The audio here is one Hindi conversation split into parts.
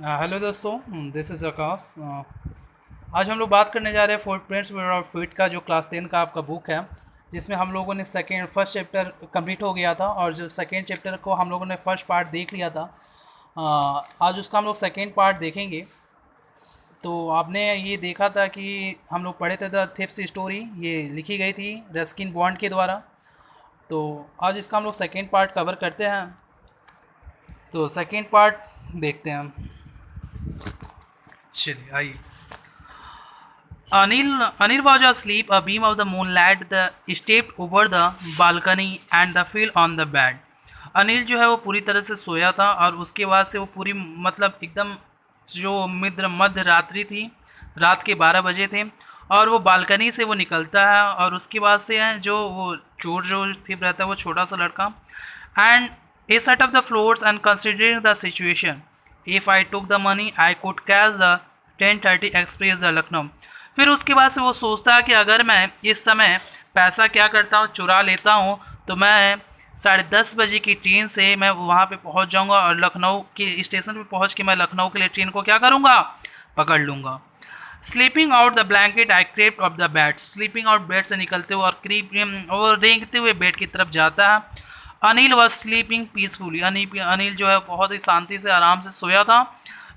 हेलो दोस्तों, दिस इज़ आकाश। आज हम लोग बात करने जा रहे हैं फुटप्रिंट्स ऑफ फीट का, जो क्लास 10 का आपका बुक है, जिसमें हम लोगों ने फर्स्ट चैप्टर कंप्लीट हो गया था और जो सेकेंड चैप्टर को हम लोगों ने फर्स्ट पार्ट देख लिया था। आज उसका हम लोग सेकेंड पार्ट देखेंगे। तो आपने ये देखा था कि हम लोग पढ़े थे द थिफ्स स्टोरी, ये लिखी गई थी रस्किन बॉन्ड के द्वारा। तो आज इसका हम लोग सेकेंड पार्ट कवर करते हैं। तो सेकेंड पार्ट देखते हैं हम। चलिए आइए। Anil was asleep. A beam of the moonlight stepped over the balcony and the fell on the bed. Anil जो है वो पूरी तरह से सोया था और उसके बाद से वो पूरी मतलब एकदम जो मध्य रात्रि थी, रात के 12 बजे थे और वो बालकनी से वो निकलता है और उसके बाद से है जो वो चोर जो थी रहता है वो छोटा सा लड़का। And he set up the floors and considering the situation. If I took the money, I could catch the 10:30 express the Lucknow. फिर उसके बाद से वो सोचता है कि अगर मैं इस समय पैसा क्या करता हूँ, चुरा लेता हूँ, तो मैं 10:30 बजे की ट्रेन से मैं वहाँ पे पहुँच जाऊँगा और लखनऊ के स्टेशन पे पहुँच के मैं लखनऊ के लिए ट्रेन को क्या करूँगा, पकड़ लूँगा। Sleeping out the blanket I crept of the bed. Sleeping out bed से निकलते हुए और रेंगते हुए बेड की तरफ जाता है। Anil was sleeping peacefully. Anil जो है बहुत ही शांति से आराम से सोया था।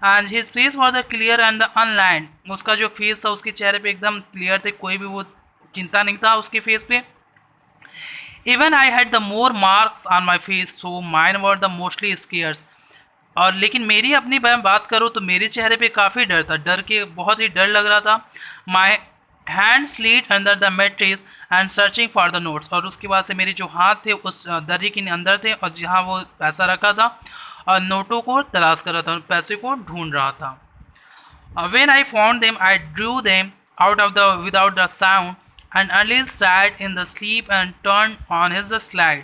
And his face was the clear and the unlined. उसका जो फेस था उसके चेहरे पे एकदम क्लियर थे, कोई भी वो चिंता नहीं था उसके फेस पे। Even I had the more marks on my face so mine were the mostly scares. और लेकिन मेरी अपनी बात करूँ तो मेरे चेहरे पे काफ़ी डर था, डर के बहुत ही डर लग रहा था। My hand slid under the mattress and searching for the notes. और उसके बाद से मेरे जो हाथ थे उस दरी के अंदर थे और जहाँ वो पैसा रखा था और नोटों को तलाश कर रहा था, पैसे को ढूंढ रहा था। When I found them, I drew them out of the without the sound, and Anil sat in the sleep and turned on his slide.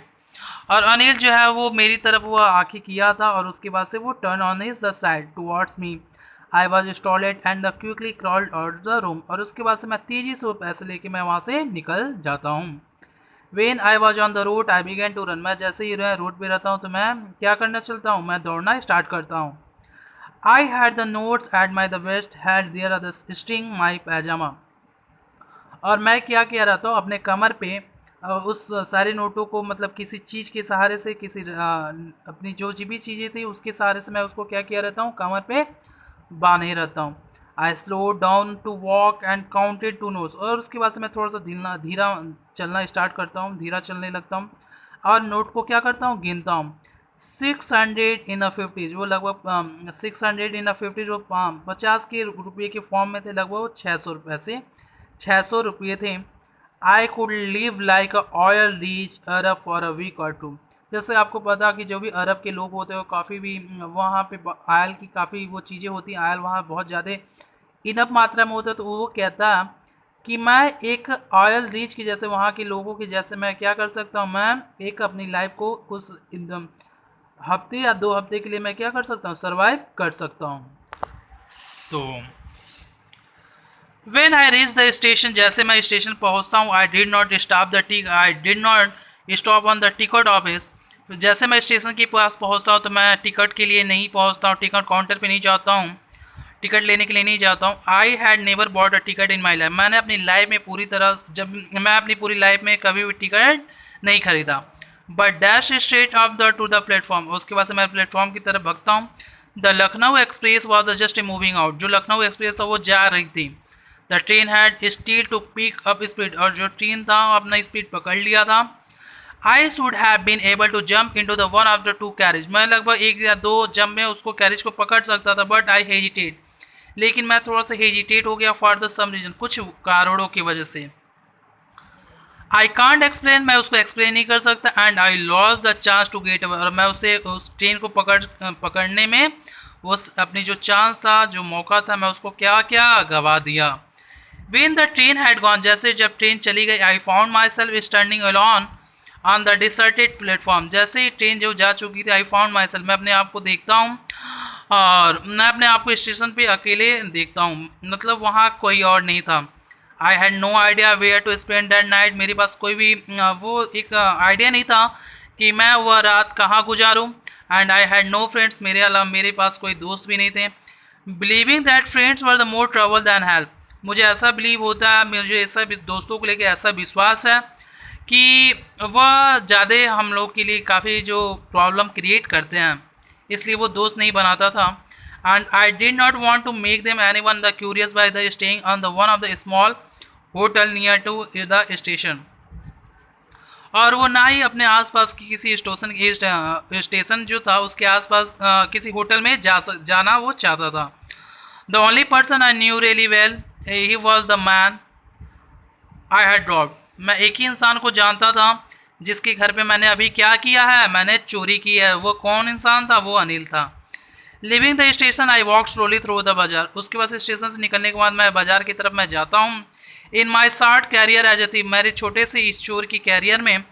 और अनिल जो है वो मेरी तरफ वो आंखें किया था और उसके बाद से वो turn on his the side towards me. I was stalled and the quickly crawled out the room. और उसके बाद से मैं तेज़ी से वो पैसे लेके मैं वहाँ से निकल जाता हूँ। When I was on the road I began to run. मैं जैसे ही रोड पे रहता हूँ तो मैं क्या करना चलता हूँ, मैं दौड़ना स्टार्ट करता हूँ। I had the notes at my the waist held there the string my pajama। और मैं क्या किया रहता हूँ अपने कमर पे उस सारे नोटों को मतलब किसी चीज़ के सहारे से अपनी जो भी चीज़ें थी उसके सहारे से मैं उसको क्या किया रहता हूँ, कमर पे बांधे रहता हूँ। I slow down to walk and counted to notes. और उसके बाद से मैं थोड़ा सा धीरा चलना स्टार्ट करता हूँ, धीरा चलने लगता हूँ और नोट को क्या करता हूँ, गिनता हूँ। 600 इन 50, वो लगभग 600 इन 50 जो 50 के रुपये के फॉर्म में थे, लगभग वो 600 रुपये से 600 रुपये थे। I could live like a oil rich Arab for a week or two. जैसे आपको पता कि जो भी अरब के लोग होते हैं वो काफ़ी भी वहाँ पे आयल की काफ़ी वो चीज़ें होती हैं, आयल वहाँ बहुत ज़्यादा इनफ मात्रा में होता है। तो वो कहता है कि मैं एक ऑयल रीच की जैसे वहाँ के लोगों की जैसे मैं क्या कर सकता हूँ, मैं एक अपनी लाइफ को कुछ एकदम हफ्ते या 2 हफ्ते के लिए मैं क्या कर सकता हूँ, सर्वाइव कर सकता हूँ। तो when I reach the station, जैसे मैं स्टेशन पहुँचता हूँ, आई did not stop on the ticket office. जैसे मैं स्टेशन के पास पहुँचता हूँ तो मैं टिकट के लिए नहीं पहुँचता हूँ, टिकट काउंटर पे नहीं जाता हूँ, टिकट लेने के लिए नहीं जाता हूँ। I had never bought a ticket in my life. मैंने अपनी लाइफ में पूरी तरह जब मैं अपनी पूरी लाइफ में कभी भी टिकट नहीं खरीदा। But dash straight off the to the platform. उसके बाद से मैं प्लेटफॉर्म की तरफ भगता हूँ। The Lucknow express was the just moving out. जो लखनऊ एक्सप्रेस था वो जा रही थी। The train had still to pick up speed. और जो ट्रेन था वो अपना स्पीड पकड़ लिया था। I should have been able to jump into the one of the two carriage. मैं लगभग 1 या 2 जंप में उसको कैरेज को पकड़ सकता था, बट आई हेजिटेट। लेकिन मैं थोड़ा सा हेजिटेट हो गया फॉर द सम रीजन, कुछ कारणों की वजह से। आई कांट एक्सप्लेन, मैं उसको एक्सप्लेन नहीं कर सकता। And I lost the chance to get away. और मैं उसे उस ट्रेन को पकड़ने में वो अपनी जो चांस था, जो मौका था, मैं उसको क्या क्या गवा दिया। When the train had gone, जैसे जब ट्रेन चली गई, I found myself standing alone on the deserted platform. जैसे ही ट्रेन जो जा चुकी थी, आई फाउंड माई सेल्फ, मैं अपने आप को देखता हूँ और मैं अपने आप को स्टेशन पे अकेले देखता हूँ, मतलब वहाँ कोई और नहीं था। I had no idea where to spend that night. मेरे पास कोई भी वो एक आइडिया नहीं था कि मैं वह रात कहाँ गुजारूँ। And I had no friends, मेरे अलावा मेरे पास कोई दोस्त भी नहीं थे। Believing that friends were the more trouble than help, मुझे ऐसा बिलीव होता है, मुझे ऐसा दोस्तों को लेकर ऐसा विश्वास है कि वह ज़्यादा हम लोग के लिए काफ़ी जो प्रॉब्लम क्रिएट करते हैं, इसलिए वो दोस्त नहीं बनाता था। And I did not want to make them anyone the curious by the staying on the one of the small hotel near to the station, और वो ना ही अपने आसपास की किसी स्टेशन जो था उसके आसपास किसी होटल में जाना वो चाहता था। The only person I knew really well he was the man I had dropped, मैं एक ही इंसान को जानता था जिसके घर पे मैंने अभी क्या किया है, मैंने चोरी की है। वो कौन इंसान था? वो अनिल था। Living the station I walk slowly through the बाजार, उसके बाद स्टेशन से निकलने के बाद मैं बाजार की तरफ मैं जाता हूँ। In my short career as a thief, मेरे छोटे से इस चोर की कैरियर में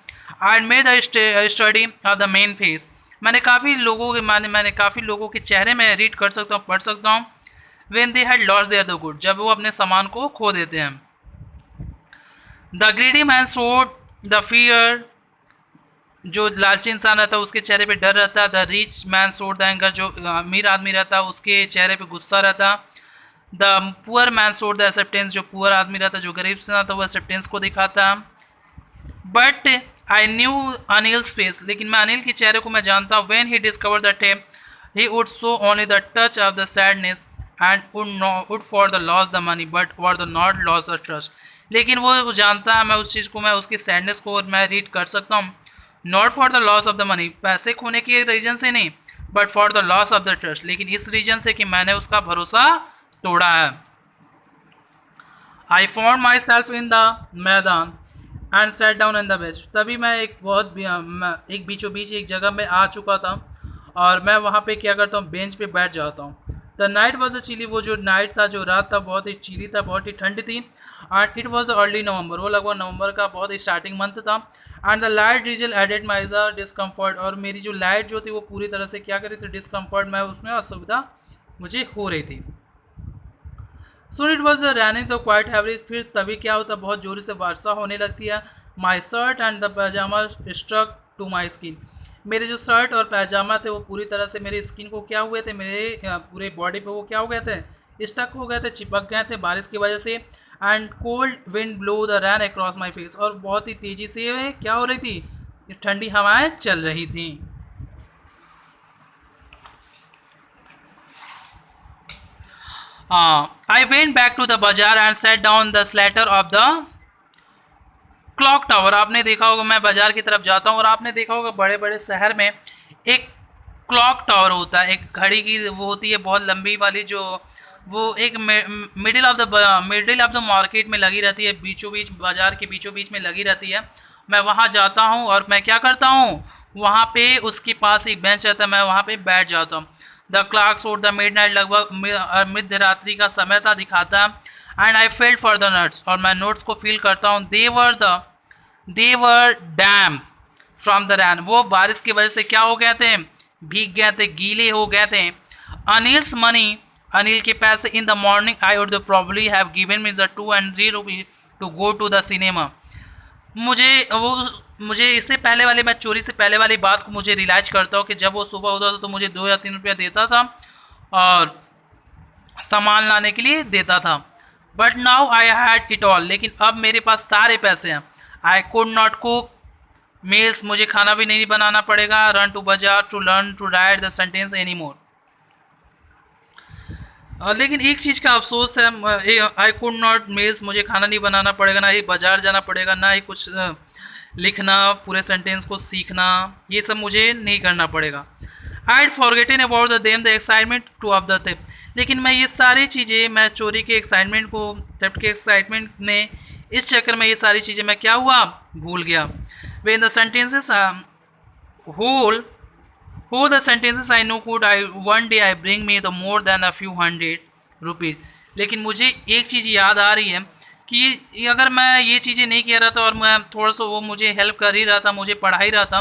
I made the study of the men face, मैंने काफ़ी लोगों के मैंने काफ़ी लोगों के चेहरे में रीड कर सकता हूँ, पढ़ सकता हूँ। When they had lost their the good, जब वो अपने सामान को खो देते हैं। The greedy man showed the fear, जो लालची इंसान रहता है उसके चेहरे पे डर रहता है। The rich man showed the anger, जो अमीर आदमी रहता है उसके चेहरे पे गुस्सा रहता। The poor man showed the acceptance, जो पुअर आदमी रहता है जो गरीब से रहता है वो एक्सेप्टेंस को दिखाता। But I knew Anil's face, लेकिन मैं अनिल के चेहरे को मैं जानता हूँ। When he discover the tape he would show only the touch of the sadness and would for the loss the money but for the not loss the trust, लेकिन वो जानता है मैं उस चीज़ को, मैं उसकी सैडनेस को मैं रीड कर सकता हूँ। Not for the loss of the money, पैसे खोने के रीजन से नहीं, but for the loss of the trust, लेकिन इस रीजन से कि मैंने उसका भरोसा तोड़ा है। I found myself in the मैदान and sat down in the bench, तभी मैं एक बीचों बीच एक जगह में आ चुका था और मैं वहाँ पे क्या करता हूँ, बेंच पे बैठ जाता हूँ। The night was the chilly, वो जो नाइट था, जो रात था, बहुत ही चिली था, बहुत ही ठंड थी। And it was the early November, वो लगभग नवंबर का बहुत ही स्टार्टिंग मंथ था। And the light drizzle added my the discomfort, और मेरी जो लाइट जो थी वो पूरी तरह से क्या करी थी, डिस्कम्फर्ट, मैं उसमें असुविधा मुझे हो रही थी। सो इट वॉज रैनिंग तो क्वाइट हैवरेज, फिर तभी क्या होता, बहुत जोर से वर्षा होने लगती है। My shirt and the pyjama struck to my skin, मेरे जो शर्ट और पैजामा थे वो पूरी तरह से मेरे स्किन को क्या हुए थे, मेरे पूरे बॉडी पे वो क्या हो गए थे, स्टक हो गए थे, चिपक गए थे बारिश की वजह से। And cold wind blow the rain across my face, और बहुत ही तेज़ी से क्या हो रही थी, ठंडी हवाएं चल रही थी। I went back to the bazaar and sat down the slater of the clock tower, आपने देखा होगा, मैं बाजार की तरफ जाता हूँ और आपने देखा होगा बड़े बड़े शहर में एक क्लॉक टावर होता है, एक घड़ी की वो होती है बहुत लंबी वाली, जो वो एक मिडिल ऑफ द मार्केट में लगी रहती है, बीचों बीच बाजार के बीचों बीच में लगी रहती है। मैं वहाँ जाता हूँ और मैं क्या करता हूँ, वहाँ पे उसके पास एक बेंच रहता है, मैं वहाँ पे बैठ जाता हूँ। The clock showed the midnight, लगभग मध्य रात्रि का समय था दिखाता। And I felt for the notes, और मैं नोट्स को फील करता हूँ। दे वर डैम फ्रॉम द रैन, वो बारिश की वजह से क्या हो गए थे, भीग गए थे, गीले हो गए थे। अनिल्स मनी, अनिल के पैसे। In the morning I would probably have given me the 2 and 3 rupees to go to the cinema, मुझे इससे पहले वाले, मैं चोरी से पहले वाली बात को मुझे रियलाइज करता हूँ कि जब वो सुबह होता था तो मुझे 2 या 3 रुपया देता था और सामान लाने के लिए देता था। But now I had it all, लेकिन अब मेरे पास सारे पैसे हैं। I could not cook meals, मुझे खाना भी नहीं बनाना पड़ेगा। Run to bazaar to learn to write the sentence any more, लेकिन एक चीज़ का अफसोस है, आई कुड नॉट मील्स, मुझे खाना नहीं बनाना पड़ेगा, ना ही बाजार जाना पड़ेगा, ना ही कुछ लिखना, पूरे सेंटेंस को सीखना, ये सब मुझे नहीं करना पड़ेगा। I had forgotten about the them the excitement two of the theft, लेकिन मैं ये सारी चीज़ें, मैं चोरी के एक्साइटमेंट को, थेफ्ट के एक्साइटमेंट में, इस चक्कर में ये सारी चीज़ें मैं क्या हुआ, भूल गया। When the sentences who the sentences I know could I one day I bring me the more than a few hundred rupees, लेकिन मुझे एक चीज़ याद आ रही है कि अगर मैं ये चीज़ें नहीं कह रहा था और मैं थोड़ा सा वो मुझे हेल्प कर ही रहा था, मुझे पढ़ा ही रहा था,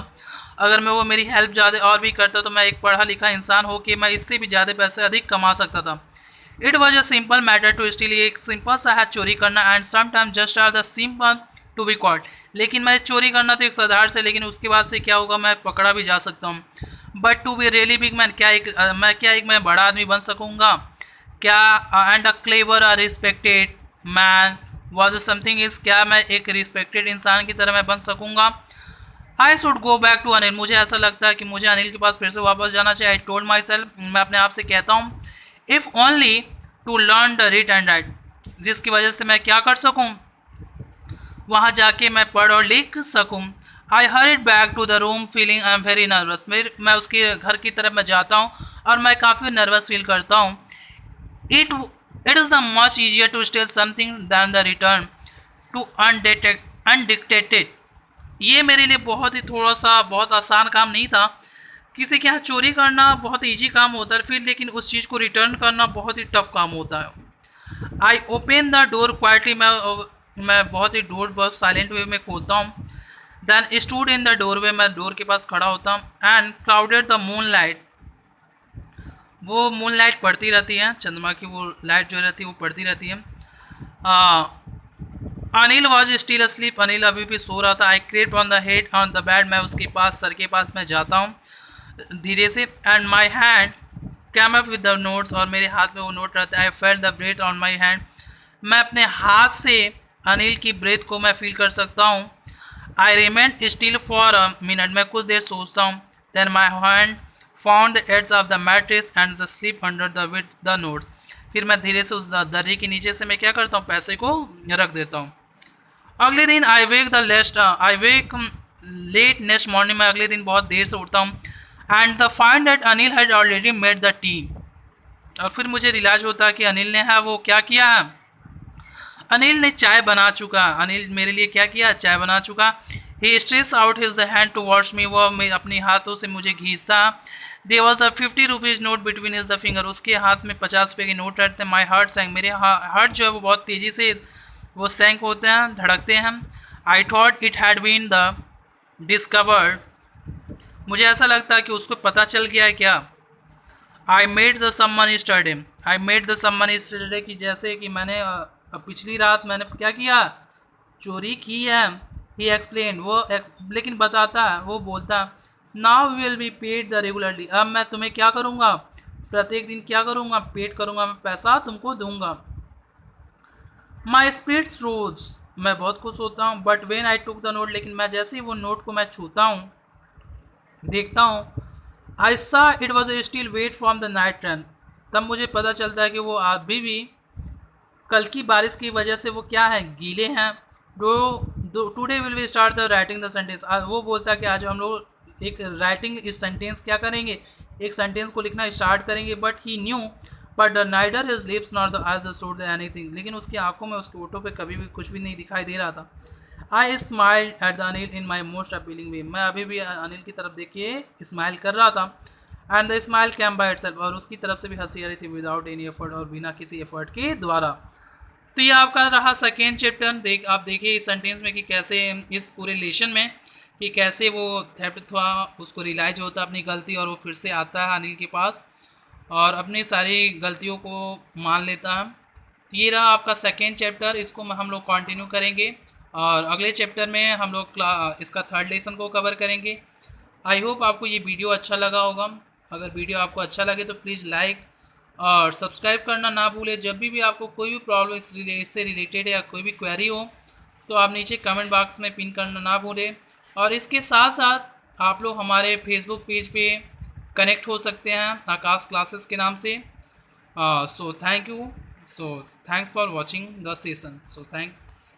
अगर मैं वो मेरी हेल्प ज़्यादा और भी करता तो मैं एक पढ़ा लिखा इंसान हो कि मैं इससे भी ज़्यादा पैसे अधिक कमा सकता था। It was a simple matter to steal, एक सिंपल सा है चोरी करना। And sometime just are the simple to be called, लेकिन मैं चोरी करना तो एक साधारण से, लेकिन उसके बाद से क्या होगा, मैं पकड़ा भी जा सकता हूँ। But to be really big man, क्या एक मैं बड़ा आदमी बन सकूँगा क्या? And a clever a respected man was something is, क्या मैं एक रिस्पेक्टेड इंसान की तरह मैं बन सकूँगा? I should go back to Anil, मुझे ऐसा लगता है कि मुझे अनिल के पास फिर से वापस जाना चाहिए। आई टोल्ड माई सेल्फ, मैं अपने आप से कहता हूँ, if only to learn the read and write, जिसकी वजह से मैं क्या कर सकूँ, वहाँ जाके मैं पढ़ और लिख सकूँ। I hurried back to the room feeling I am very nervous, मैं उसके घर की तरफ मैं जाता हूँ और मैं काफ़ी नर्वस फील करता हूँ। It it is the much easier to steal something than the return to undetected, ये मेरे लिए बहुत ही थोड़ा सा बहुत आसान काम नहीं था। किसी के यहाँ चोरी करना बहुत ईजी काम होता है फिर, लेकिन उस चीज़ को रिटर्न करना बहुत ही टफ काम होता है। I open the door quietly, मैं बहुत ही डोर बहुत साइलेंट वे में खोलता हूँ। Then stood in the doorway, मैं डोर के पास खड़ा होता हूँ। And clouded the moonlight, वो मून लाइट पड़ती रहती है, चंद्रमा की वो लाइट जो रहती है वो पड़ती रहती है। Anil was still asleep, Anil अभी भी सो रहा था। I crept on the head on the bed, मैं उसके पास सर के पास मैं जाता हूँ धीरे से। And my hand came up with the notes, और मेरे हाथ में वो नोट रहता है। I felt the breath on my hand, मैं अपने हाथ से अनिल की ब्रेथ को मैं फील कर सकता हूँ। I remain still for a minute, मैं कुछ देर सोचता हूँ। Then my hand found the edges of the mattress and the sleep under the with the notes, फिर मैं धीरे से उस दर्रे के नीचे से मैं क्या करता हूँ, पैसे को रख देता हूँ। अगले दिन आई वेक लेट नेक्स्ट मॉर्निंग, मैं अगले दिन बहुत देर से उठता हूँ। And the find that Anil had already made the T, और फिर मुझे रियलाइज होता है कि अनिल ने है वो क्या किया है, अनिल ने चाय बना चुका, अनिल मेरे लिए क्या किया, चाय बना चुका। He stretched out his the hand to wash me, वो अपने हाथों से मुझे घींचता। There was the 50 rupees note between his the finger, उसके हाथ में 50 रुपये के नोट रहते हैं। माई हार्ट सैंक, मेरे हार्ट जो है वो बहुत तेज़ी से वो सैंक होते हैं, धड़कते हैं। I thought it had been the discovered, मुझे ऐसा लगता है कि उसको पता चल गया है क्या। आई made the someone yesterday, I made the someone yesterday, कि जैसे कि मैंने पिछली रात मैंने क्या किया, चोरी की है। ही एक्सप्लेन, लेकिन बताता है, वो बोलता now will be paid the regularly, अब मैं तुम्हें क्या करूँगा, प्रत्येक दिन क्या करूँगा, पेड करूँगा, मैं पैसा तुमको दूंगा। माई स्पिरिट्स रोज, मैं बहुत खुश होता हूँ। But when I took the note, लेकिन मैं जैसे ही वो नोट को मैं छूता हूँ, देखता हूँ, I saw it was still wet from the night train, तब मुझे पता चलता है कि वो अभी भी कल की बारिश की वजह से वो क्या है, गीले हैं। Today will we start the writing the sentence, वो बोलता है कि आज हम लोग एक राइटिंग इस सेंटेंस क्या करेंगे, एक सेंटेंस को लिखना स्टार्ट करेंगे। But he new but neither his lips not the eyes showed anything, लेकिन उसकी आंखों में उसके ओठों पे कभी भी कुछ भी नहीं दिखाई दे रहा था। I smile at the Anil in my most appealing way, मैं अभी भी अनिल की तरफ देखिए स्माइल कर रहा था। And the smile came by itself, और उसकी तरफ से भी हंसी आ रही थी विदाउट एनी एफर्ट, और बिना किसी एफर्ट के द्वारा। तो ये आपका रहा सेकेंड चैप्टर। आप देखिए इस सेंटेंस में कि कैसे इस पूरे लेशन में कि कैसे वो थेफ्ट था, उसको रियलाइज होता है अपनी गलती, और वो फिर से आता है अनिल के पास और अपनी सारी गलतियों को मान लेता है। तो ये रहा आपका सेकेंड चैप्टर, इसको हम लोग कंटिन्यू करेंगे और अगले चैप्टर में हम लोग इसका थर्ड लेसन को कवर करेंगे। आई होप आपको ये वीडियो अच्छा लगा होगा। अगर वीडियो आपको अच्छा लगे तो प्लीज़ लाइक और सब्सक्राइब करना ना भूलें। जब भी आपको कोई भी प्रॉब्लम इससे रिलेटेड या कोई भी क्वेरी हो तो आप नीचे कमेंट बॉक्स में पिन करना ना भूलें। और इसके साथ साथ आप लोग हमारे फेसबुक पेज पे कनेक्ट हो सकते हैं आकाश क्लासेस के नाम से। So thank you, so thanks for watching the session, so thanks.